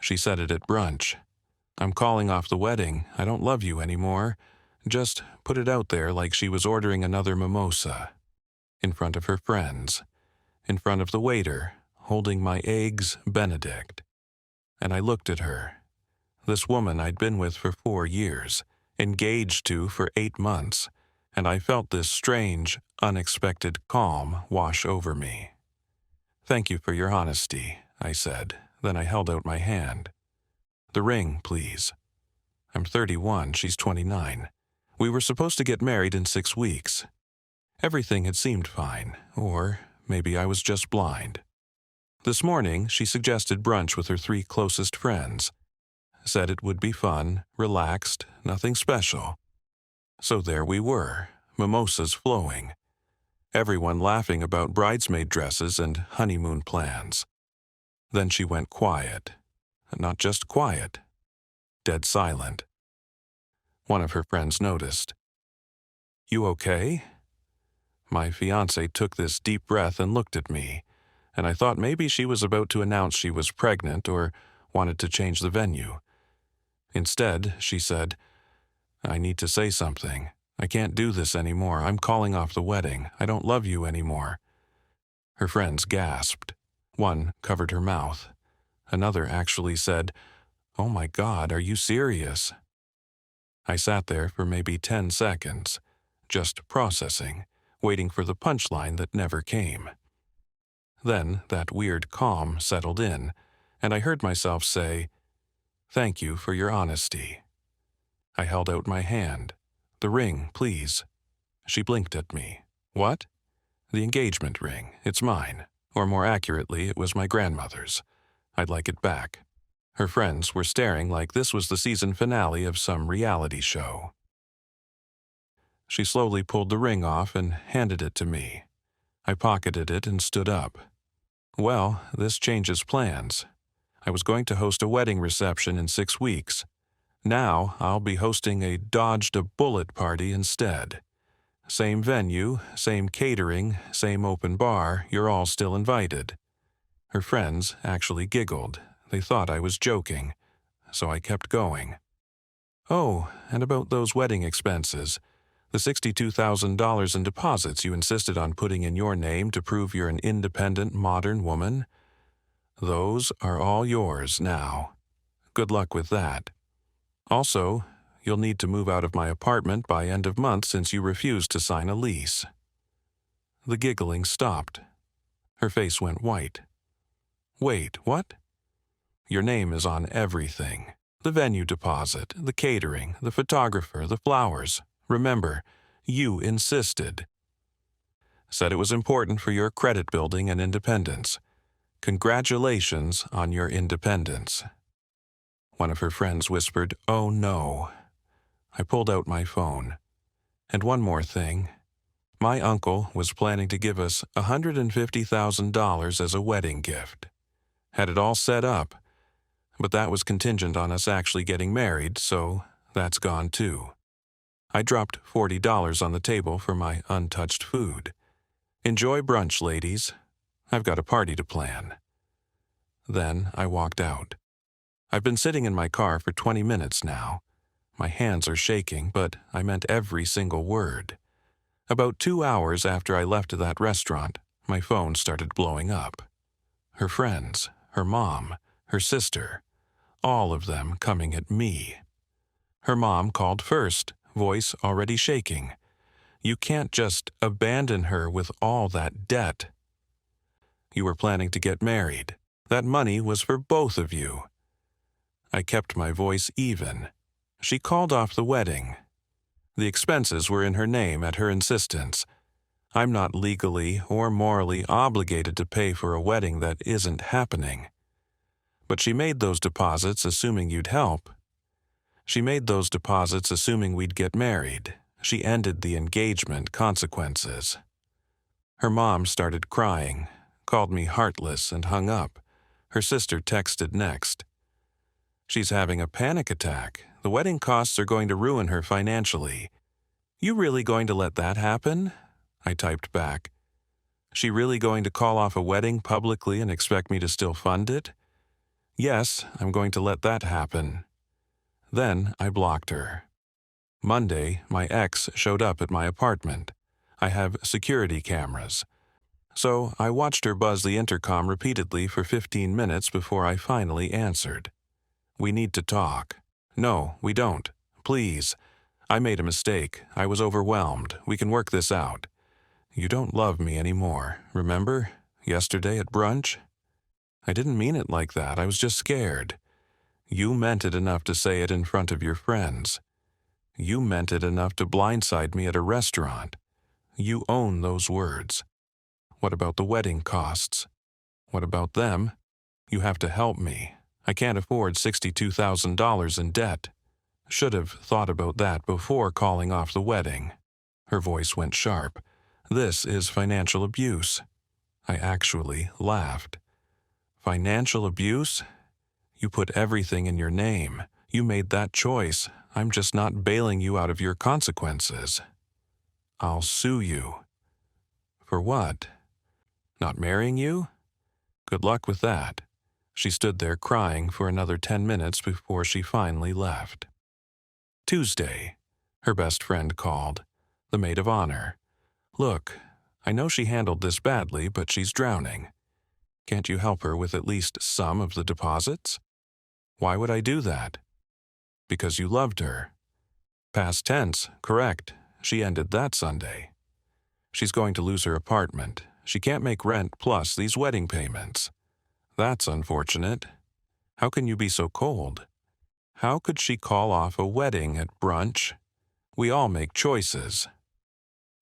She said it at brunch. I'm calling off the wedding. I don't love you anymore. Just put it out there like she was ordering another mimosa. In front of her friends. In front of the waiter, holding my eggs Benedict. And I looked at her. This woman I'd been with for 4 years, engaged to for 8 months, and I felt this strange, unexpected calm wash over me. Thank you for your honesty, I said. Then I held out my hand. The ring, please. I'm 31, she's 29. We were supposed to get married in 6 weeks. Everything had seemed fine, or maybe I was just blind. This morning, she suggested brunch with her 3 closest friends. Said it would be fun, relaxed, nothing special. So there we were, mimosas flowing. Everyone laughing about bridesmaid dresses and honeymoon plans. Then she went quiet. Not just quiet. Dead silent. One of her friends noticed. You okay? My fiancé took this deep breath and looked at me, and I thought maybe she was about to announce she was pregnant or wanted to change the venue. Instead, she said, I need to say something. I can't do this anymore. I'm calling off the wedding. I don't love you anymore. Her friends gasped. One covered her mouth. Another actually said, Oh my God, are you serious? I sat there for maybe 10 seconds, just processing, waiting for the punchline that never came. Then that weird calm settled in, and I heard myself say, Thank you for your honesty. I held out my hand. The ring, please. She blinked at me. What? The engagement ring. It's mine. Or more accurately, it was my grandmother's. I'd like it back. Her friends were staring like this was the season finale of some reality show. She slowly pulled the ring off and handed it to me. I pocketed it and stood up. Well, this changes plans. I was going to host a wedding reception in 6 weeks. Now I'll be hosting a dodged-a-bullet party instead. Same venue, same catering, same open bar, you're all still invited. Her friends actually giggled. They thought I was joking, so I kept going. Oh, and about those wedding expenses. The $62,000 in deposits you insisted on putting in your name to prove you're an independent, modern woman. Those are all yours now. Good luck with that. Also, you'll need to move out of my apartment by end of month since you refused to sign a lease. The giggling stopped. Her face went white. Wait, what? Your name is on everything. The venue deposit, the catering, the photographer, the flowers. Remember, you insisted. Said it was important for your credit building and independence. Congratulations on your independence. One of her friends whispered, Oh no. I pulled out my phone. And one more thing. My uncle was planning to give us $150,000 as a wedding gift. Had it all set up, but that was contingent on us actually getting married, so that's gone too. I dropped $40 on the table for my untouched food. Enjoy brunch, ladies. I've got a party to plan. Then I walked out. I've been sitting in my car for 20 minutes now. My hands are shaking, but I meant every single word. About 2 hours after I left that restaurant, my phone started blowing up. Her friends, her mom, her sister, all of them coming at me. Her mom called first, voice already shaking. You can't just abandon her with all that debt. You were planning to get married. That money was for both of you. I kept my voice even. She called off the wedding. The expenses were in her name at her insistence. I'm not legally or morally obligated to pay for a wedding that isn't happening. But she made those deposits assuming you'd help. She made those deposits assuming we'd get married. She ended the engagement consequences. Her mom started crying, called me heartless, and hung up. Her sister texted next. She's having a panic attack. The wedding costs are going to ruin her financially. You really going to let that happen? I typed back. She really going to call off a wedding publicly and expect me to still fund it? Yes, I'm going to let that happen. Then I blocked her. Monday, my ex showed up at my apartment. I have security cameras. So I watched her buzz the intercom repeatedly for 15 minutes before I finally answered. We need to talk. No, we don't. Please. I made a mistake. I was overwhelmed. We can work this out. You don't love me anymore, remember? Yesterday at brunch? I didn't mean it like that. I was just scared. You meant it enough to say it in front of your friends. You meant it enough to blindside me at a restaurant. You own those words. What about the wedding costs? What about them? You have to help me. I can't afford $62,000 in debt. Should have thought about that before calling off the wedding. Her voice went sharp. This is financial abuse. I actually laughed. Financial abuse? You put everything in your name. You made that choice. I'm just not bailing you out of your consequences. I'll sue you. For what? Not marrying you? Good luck with that. She stood there crying for another 10 minutes before she finally left. Tuesday. Her best friend called. The maid of honor. Look, I know she handled this badly, but she's drowning. Can't you help her with at least some of the deposits? Why would I do that? Because you loved her. Past tense, correct. She ended that Sunday. She's going to lose her apartment. She can't make rent plus these wedding payments. That's unfortunate. How can you be so cold? How could she call off a wedding at brunch? We all make choices.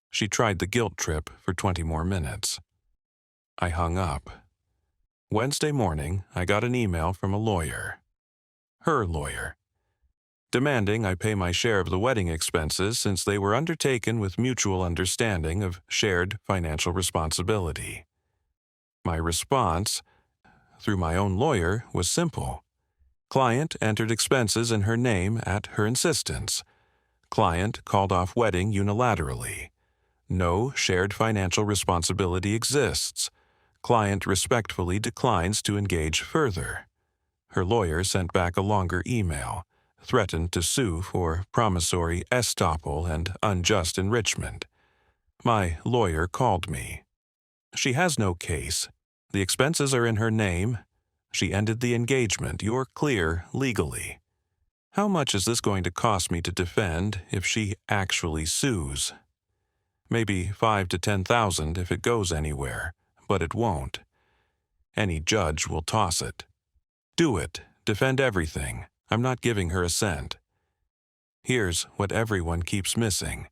She tried the guilt trip for 20 more minutes. I hung up. Wednesday morning, I got an email from a lawyer. Her lawyer. Demanding I pay my share of the wedding expenses since they were undertaken with mutual understanding of shared financial responsibility. My response, through my own lawyer, was simple. Client entered expenses in her name at her insistence. Client called off wedding unilaterally. No shared financial responsibility exists. Client respectfully declines to engage further. Her lawyer sent back a longer email, threatened to sue for promissory estoppel and unjust enrichment. My lawyer called me. She has no case. The expenses are in her name. She ended the engagement. You're clear legally. How much is this going to cost me to defend if she actually sues? Maybe $5,000 to $10,000 if it goes anywhere, but it won't. Any judge will toss it. Do it. Defend everything. I'm not giving her a cent. Here's what everyone keeps missing.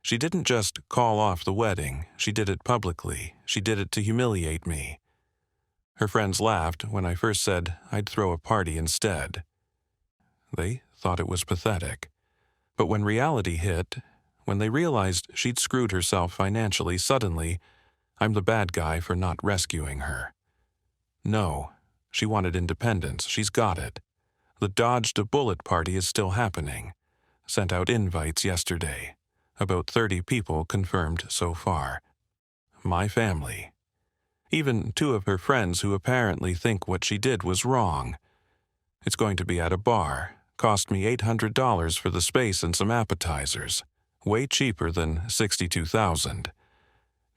She didn't just call off the wedding. She did it publicly. She did it to humiliate me. Her friends laughed when I first said I'd throw a party instead. They thought it was pathetic. But when reality hit, when they realized she'd screwed herself financially suddenly, I'm the bad guy for not rescuing her. No, she wanted independence. She's got it. The dodged a bullet party is still happening. Sent out invites yesterday. About 30 people confirmed so far. My family. Even 2 of her friends who apparently think what she did was wrong. It's going to be at a bar. Cost me $800 for the space and some appetizers. Way cheaper than $62,000.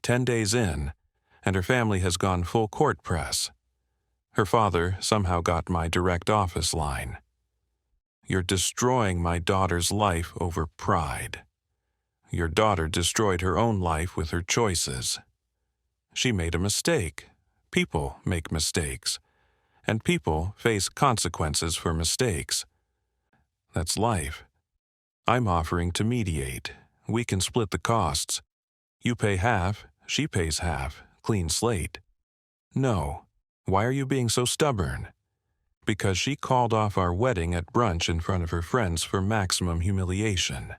10 days in, and her family has gone full court press. Her father somehow got my direct office line. You're destroying my daughter's life over pride. Your daughter destroyed her own life with her choices. She made a mistake. People make mistakes. And people face consequences for mistakes. That's life. I'm offering to mediate. We can split the costs. You pay half, she pays half, clean slate. No. Why are you being so stubborn? Because she called off our wedding at brunch in front of her friends for maximum humiliation.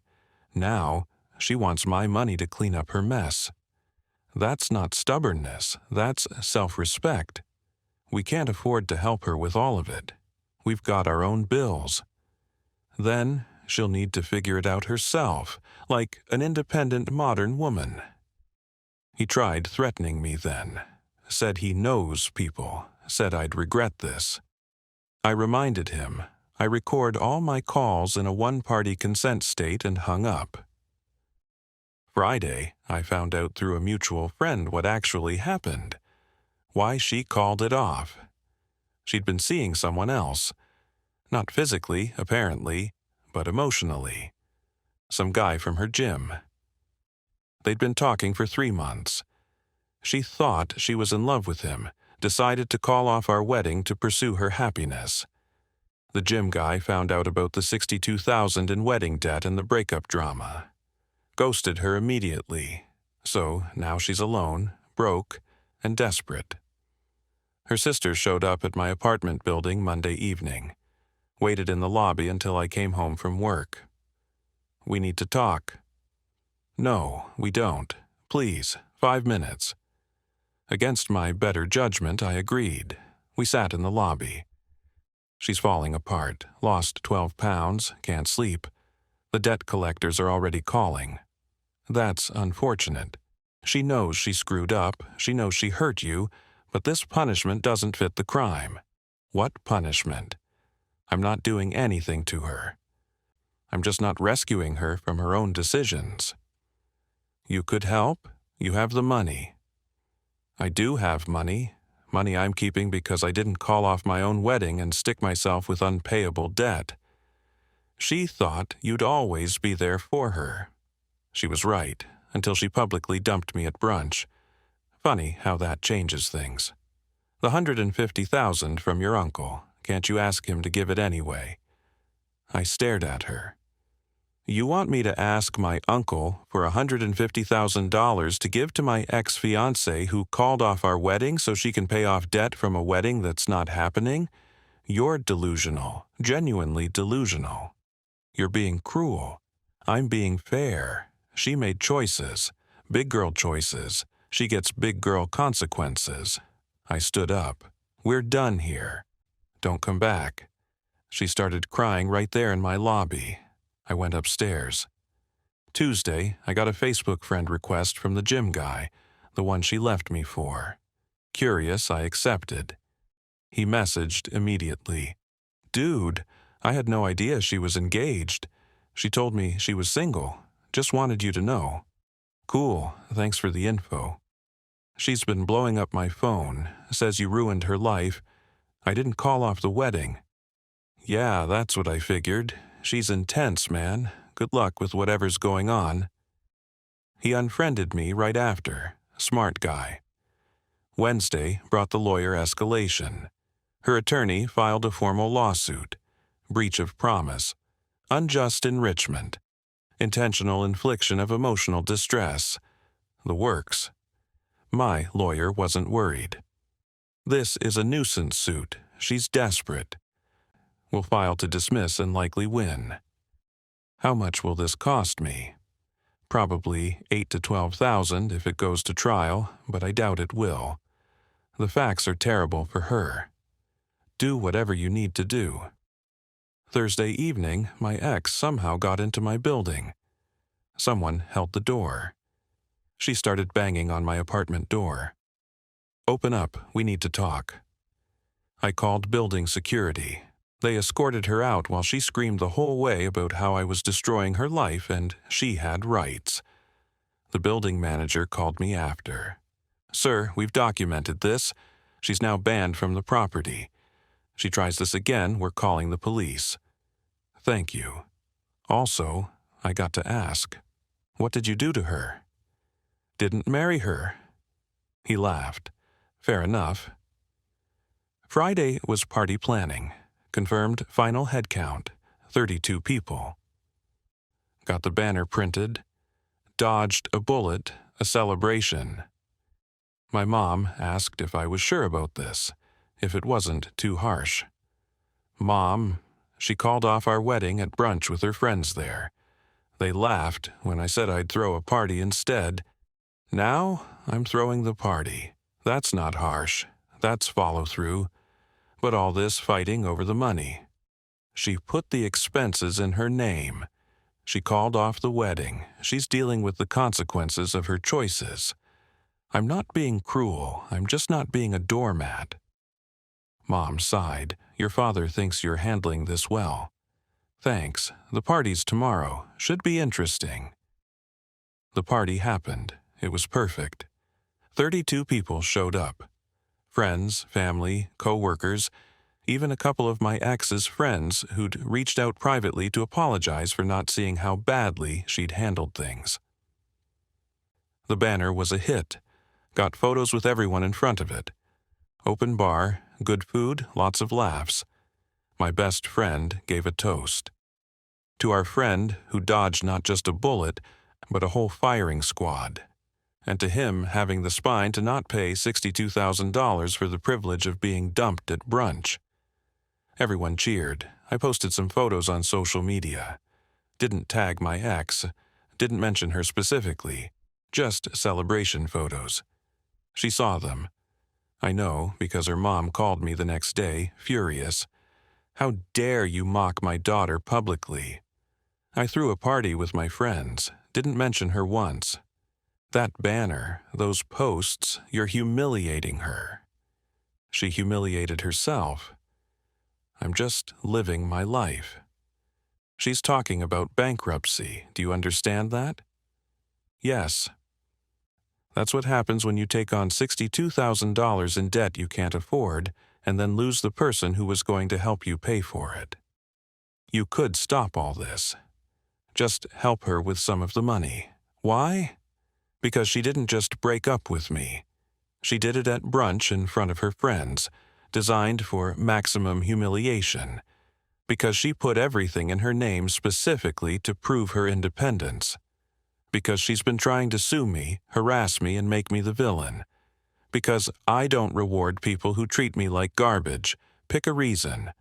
Now, she wants my money to clean up her mess. That's not stubbornness, that's self-respect. We can't afford to help her with all of it. We've got our own bills. Then, she'll need to figure it out herself, like an independent modern woman. He tried threatening me then. Said he knows people. Said I'd regret this. I reminded him. I record all my calls in a one-party consent state and hung up. Friday, I found out through a mutual friend what actually happened. Why she called it off. She'd been seeing someone else. Not physically, apparently, but emotionally. Some guy from her gym. They'd been talking for 3 months. She thought she was in love with him, decided to call off our wedding to pursue her happiness. The gym guy found out about the $62,000 in wedding debt and the breakup drama. Ghosted her immediately. So now she's alone, broke, and desperate. Her sister showed up at my apartment building Monday evening. Waited in the lobby until I came home from work. We need to talk. No, we don't. Please, 5 minutes. Against my better judgment, I agreed. We sat in the lobby. She's falling apart, lost 12 pounds, can't sleep. The debt collectors are already calling. That's unfortunate. She knows she screwed up, she knows she hurt you, but this punishment doesn't fit the crime. What punishment? I'm not doing anything to her. I'm just not rescuing her from her own decisions. You could help. You have the money. I do have money. Money I'm keeping because I didn't call off my own wedding and stick myself with unpayable debt. She thought you'd always be there for her. She was right, until she publicly dumped me at brunch. Funny how that changes things. The $150,000 from your uncle. Can't you ask him to give it anyway? I stared at her. You want me to ask my uncle for $150,000 to give to my ex-fiancé who called off our wedding so she can pay off debt from a wedding that's not happening? You're delusional, genuinely delusional. You're being cruel. I'm being fair. She made choices, big girl choices. She gets big girl consequences. I stood up. We're done here. Don't come back. She started crying right there in my lobby. I went upstairs. Tuesday, I got a Facebook friend request from the gym guy, the one she left me for. Curious, I accepted. He messaged immediately. Dude, I had no idea she was engaged. She told me she was single. Just wanted you to know. Cool, thanks for the info. She's been blowing up my phone, says you ruined her life. I didn't call off the wedding. Yeah, that's what I figured. She's intense, man. Good luck with whatever's going on. He unfriended me right after. Smart guy. Wednesday brought the lawyer Escalation. Her attorney filed a formal lawsuit. Breach of promise. Unjust enrichment. Intentional infliction of emotional distress. The works. My lawyer wasn't worried. This is a nuisance suit. She's desperate. Will file to dismiss and likely win. How much will this cost me? Probably $8,000 to $12,000 if it goes to trial, but I doubt it will. The facts are terrible for her. Do whatever you need to do. Thursday evening, my ex somehow got into my building. Someone held the door. She started banging on my apartment door. Open up, we need to talk. I called building security. They escorted her out while she screamed the whole way about how I was destroying her life and she had rights. The building manager called me after. Sir, we've documented this. She's now banned from the property. She tries this again, we're calling the police. Thank you. Also, I got to ask, what did you do to her? Didn't marry her. He laughed. Fair enough. Friday was party planning. Confirmed final head count, 32 people. Got the banner printed. Dodged a bullet, a celebration. My mom asked if I was sure about this, if it wasn't too harsh. Mom, she called off our wedding at brunch with her friends there. They laughed when I said I'd throw a party instead. Now I'm throwing the party. That's not harsh. That's follow-through. But all this fighting over the money. She put the expenses in her name. She called off the wedding. She's dealing with the consequences of her choices. I'm not being cruel. I'm just not being a doormat. Mom sighed. your father thinks you're handling this well. Thanks. The party's tomorrow. Should be interesting. The party happened. It was perfect. 32 people showed up. Friends, family, co-workers, even a couple of my ex's friends who'd reached out privately to apologize for not seeing how badly she'd handled things. The banner was a hit. Got photos with everyone in front of it. Open bar, good food, lots of laughs. My best friend gave a toast. To our friend who dodged not just a bullet, but a whole firing squad. And to him having the spine to not pay $62,000 for the privilege of being dumped at brunch. Everyone cheered. I posted some photos on social media. Didn't tag my ex. Didn't mention her specifically. Just celebration photos. She saw them. I know, because her mom called me the next day, furious. How dare you mock my daughter publicly? I threw a party with my friends. Didn't mention her once. That banner, those posts, you're humiliating her. She humiliated herself. I'm just living my life. She's talking about bankruptcy. Do you understand that? Yes. That's what happens when you take on $62,000 in debt you can't afford and then lose the person who was going to help you pay for it. You could stop all this. Just help her with some of the money. Why? Because she didn't just break up with me. She did it at brunch in front of her friends, designed for maximum humiliation, because she put everything in her name specifically to prove her independence, because she's been trying to sue me, harass me, and make me the villain, because I don't reward people who treat me like garbage. Pick a reason.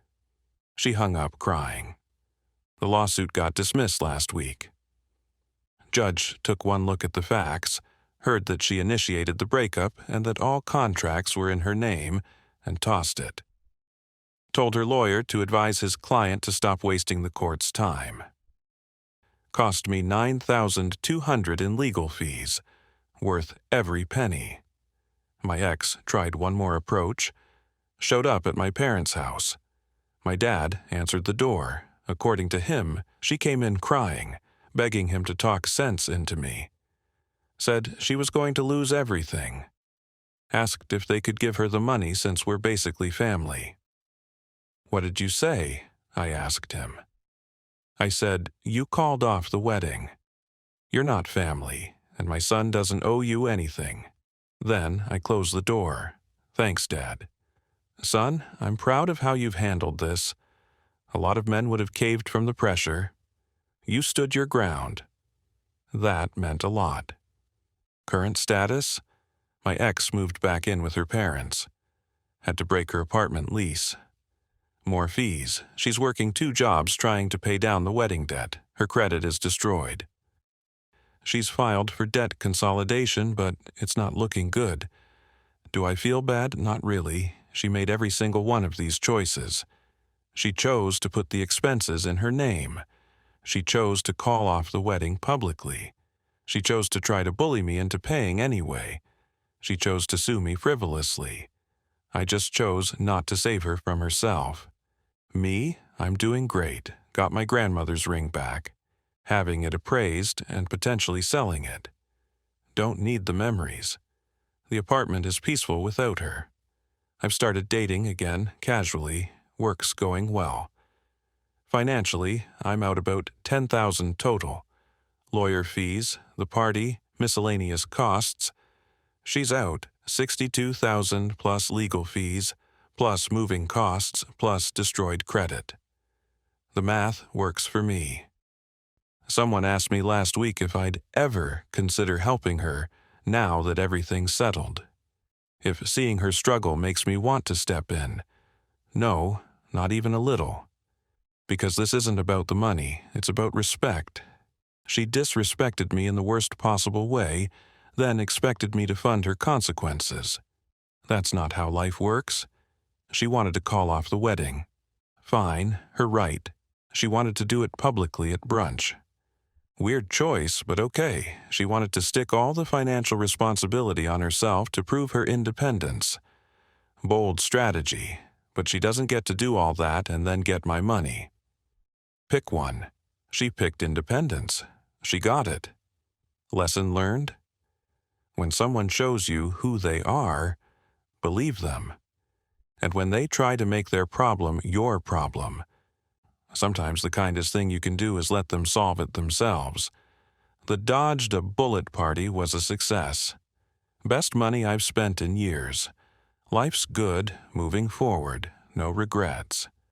She hung up crying. The lawsuit got dismissed last week. Judge took one look at the facts, heard that she initiated the breakup and that all contracts were in her name, and tossed it. Told her lawyer to advise his client to stop wasting the court's time. Cost me $9,200 in legal fees, worth every penny. My ex tried one more approach, showed up at my parents' house. My dad answered the door. According to him, she came in crying, begging him to talk sense into me. Said she was going to lose everything. Asked if they could give her the money since we're basically family. What did you say? I asked him. I said, you called off the wedding. You're not family, and my son doesn't owe you anything. Then I closed the door. Thanks, Dad. Son, I'm proud of how you've handled this. A lot of men would have caved from the pressure. You stood your ground. That meant a lot. Current status? My ex moved back in with her parents. Had to break her apartment lease. More fees. She's working 2 jobs trying to pay down the wedding debt. Her credit is destroyed. She's filed for debt consolidation, but it's not looking good. Do I feel bad? Not really. She made every single one of these choices. She chose to put the expenses in her name. She chose to call off the wedding publicly. She chose to try to bully me into paying anyway. She chose to sue me frivolously. I just chose not to save her from herself. Me, I'm doing great. Got my grandmother's ring back. Having it appraised and potentially selling it. Don't need the memories. The apartment is peaceful without her. I've started dating again, casually. Work's going well. Financially, I'm out about $10,000 total. Lawyer fees, the party, miscellaneous costs. She's out $62,000 plus legal fees, plus moving costs, plus destroyed credit. The math works for me. Someone asked me last week if I'd ever consider helping her now that everything's settled. If seeing her struggle makes me want to step in. No, not even a little. Because this isn't about the money, it's about respect. She disrespected me in the worst possible way, then expected me to fund her consequences. That's not how life works. She wanted to call off the wedding. Fine, her right. She wanted to do it publicly at brunch. Weird choice, but okay. She wanted to stick all the financial responsibility on herself to prove her independence. Bold strategy, But she doesn't get to do all that and then get my money. Pick one. She picked independence. She got it. Lesson learned? When someone shows you who they are, believe them. And when they try to make their problem your problem, sometimes the kindest thing you can do is let them solve it themselves. The dodged a bullet party was a success. Best money I've spent in years. Life's good, moving forward, no regrets.